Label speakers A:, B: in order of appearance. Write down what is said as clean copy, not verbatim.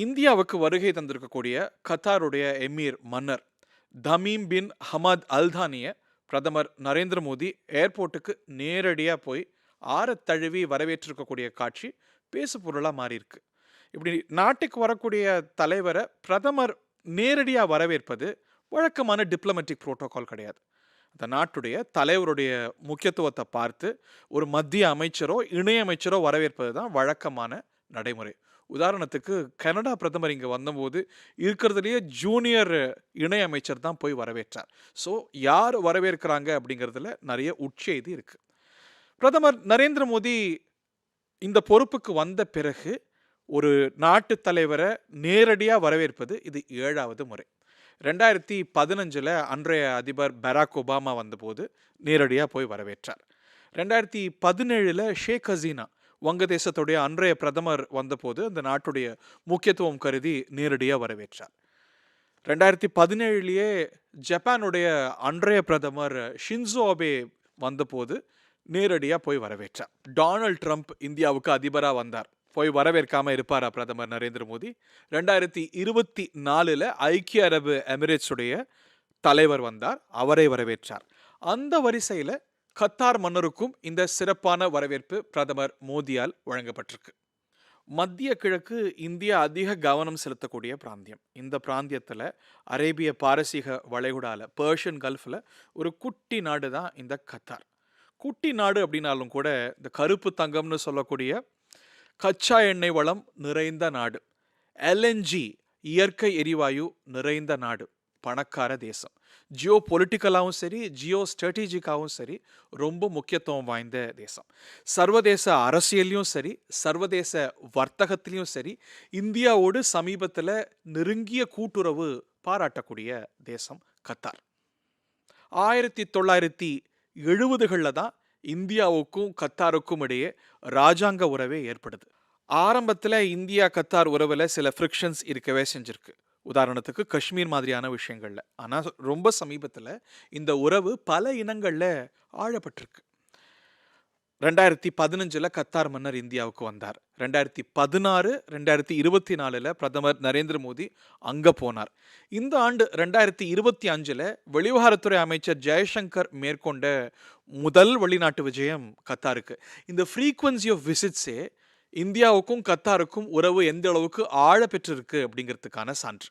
A: இந்தியாவுக்கு வருகை தந்திருக்கக்கூடிய கத்தாருடைய எமீர் மன்னர் தமீம் பின் ஹமத் அல்தானிய பிரதமர் நரேந்திர மோடி ஏர்போர்ட்டுக்கு நேரடியாக போய் தழுவி வரவேற்றிருக்கக்கூடிய காட்சி பேசு பொருளாக மாறியிருக்கு. இப்படி நாட்டுக்கு வரக்கூடிய தலைவரை பிரதமர் நேரடியாக வரவேற்பது வழக்கமான டிப்ளமேட்டிக் புரோட்டோகால் கிடையாது. அந்த நாட்டுடைய தலைவருடைய முக்கியத்துவத்தை பார்த்து ஒரு மத்திய அமைச்சரோ இணையமைச்சரோ வரவேற்பது தான் வழக்கமான நடைமுறை. உதாரணத்துக்கு கனடா பிரதமர் இங்கே வந்தபோது இருக்கிறதுலேயே ஜூனியர் இணையமைச்சர் தான் போய் வரவேற்றார். ஸோ யார் வரவேற்கிறாங்க அப்படிங்கிறதுல நிறைய உட்செய்தி இருக்கு. பிரதமர் நரேந்திர மோடி இந்த பொறுப்புக்கு வந்த பிறகு ஒரு நாட்டு தலைவரை நேரடியாக வரவேற்பது இது 7வது முறை. 2015 அன்றைய அதிபர் பராக் ஒபாமா வந்தபோது நேரடியாக போய் வரவேற்றார். 2017 ஷேக் ஹசீனா வங்கதேசத்துடைய அன்றைய பிரதமர் வந்தபோது அந்த நாட்டுடைய முக்கியத்துவம் கருதி நேரடியாக வரவேற்றார். 2017 ஜப்பானுடைய அன்றைய பிரதமர் ஷின்சோ அபே வந்தபோது நேரடியாக போய் வரவேற்றார். டொனால்ட் ட்ரம்ப் இந்தியாவுக்கு அதிபராக வந்தார், போய் வரவேற்காம இருப்பாரா பிரதமர் நரேந்திர மோடி? 2024 ஐக்கிய அரபு எமிரேட்ஸுடைய தலைவர் வந்தார், அவரை வரவேற்றார். அந்த வரிசையில் கத்தார் மன்னருக்கும் இந்த சிறப்பான வரவேற்பு பிரதமர் மோடியால் வழங்கப்பட்டிருக்கு. மத்திய கிழக்கு இந்தியா அதிக கவனம் செலுத்தக்கூடிய பிராந்தியம். இந்த பிராந்தியத்தில் அரேபிய பாரசீக வளைகுடால பெர்ஷியன் கல்ஃபில் ஒரு குட்டி நாடு தான் இந்த கத்தார். குட்டி நாடு அப்படின்னாலும் கூட இந்த கருப்பு தங்கம்னு சொல்லக்கூடிய கச்சா எண்ணெய் வளம் நிறைந்த நாடு, எல்என்ஜி இயற்கை எரிவாயு நிறைந்த நாடு, பணக்கார தேசம். ஜியோ பொலிட்டிக்கலாகவும் சரி, ஜியோ ஸ்ட்ராட்டஜிக்காகவும் சரி ரொம்ப முக்கியத்துவம் வாய்ந்த தேசம். சர்வதேச அரசியலையும் சரி, சர்வதேச வர்த்தகத்திலையும் சரி இந்தியாவோடு சமீபத்தில் நெருங்கிய கூட்டுறவு பாராட்டக்கூடிய தேசம் கத்தார். 1970களில் தான் இந்தியாவுக்கும் கத்தாருக்கும் இடையே ராஜாங்க உறவே ஏற்படுது. ஆரம்பத்தில் இந்தியா கத்தார் உறவில் சில ஃப்ரிக்ஷன்ஸ் இருக்கவே செஞ்சிருக்கு. உதாரணத்துக்கு காஷ்மீர் மாதிரியான விஷயங்கள்ல. ஆனால் ரொம்ப சமீபத்தில் இந்த உறவு பல இனங்களில் ஆழப்பட்டிருக்கு. 2015 கத்தார் மன்னர் இந்தியாவுக்கு வந்தார். 2016, 2024 பிரதமர் நரேந்திர மோடி அங்கே போனார். இந்த ஆண்டு 2025 வெளிவிவகாரத்துறை அமைச்சர் ஜெய்சங்கர் மேற்கொண்ட முதல் வெளிநாட்டு விஜயம் கத்தாருக்கு. இந்த ஃப்ரீக்வன்சி ஆஃப் விசிட்ஸே இந்தியாவுக்கும் கத்தாருக்கும் உறவு எந்த அளவுக்கு ஆழ பெற்றிருக்கு அப்படிங்கிறதுக்கான சான்று.